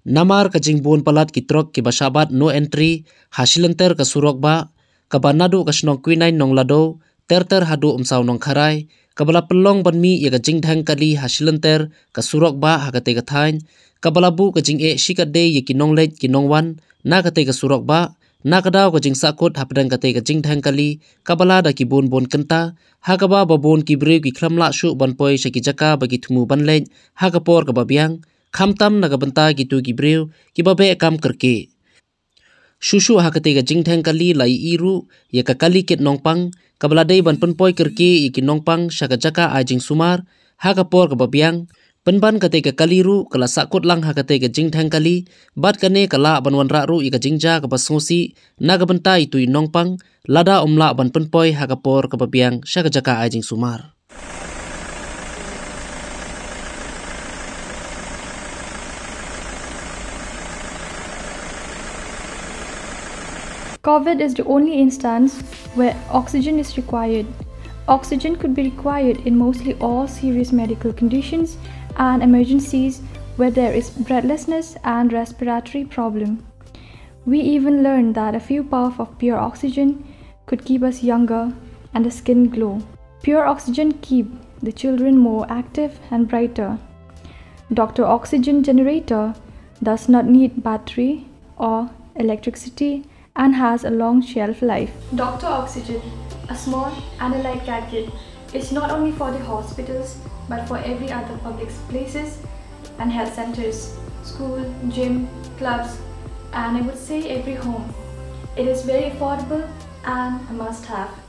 namar ka jingbon palat kitrok ki basabat no entry hasilenter ka surok ba kabanadu ka snong quinine nong lado ter hadu umsaw nong kharai kabala pelong banmi ya ka jingdhang kali hasilenter ka surok ba hakate ka thain kabala bu ka jing e shikade ye ki nong let ki nong wan na kate ka surok ba na kadaw ka jing sakut hapdang kate ka jingdhang kali kabala da ki bon kenta hakaba babon ki brew ki khlamla shu banpoi shaki jaka bagi thumu banlen hakapor ka babyang khamtam naga banta gitu gibreu kibabe kam kerke shushu hakate ga jingthang kali lai iru ya ka kali ket nongpang kabladei ban penpoi kerke iki nongpang shaka jaka ajing sumar hakapor ka babyang penban kate ka kaliru kala sakut lang hakate ga jingthang kali bat kane kala banwan ra ru ika jingja ka basosi naga banta itu nongpang lada umla ban penpoi hakapor ka babyang shaka jaka ajing sumar. COVID is the only instance where oxygen is required. Oxygen could be required in mostly all serious medical conditions and emergencies where there is breathlessness and respiratory problem. We even learned that a few puffs of pure oxygen could keep us younger and the skin glow. Pure oxygen keep the children more active and brighter. Dr. Oxygen generator does not need battery or electricity and has a long shelf life. Dr. Oxygen, a small and a light gadget, is not only for the hospitals but for every other public places and health centers, school, gym, clubs, and I would say every home. It is very affordable and a must-have.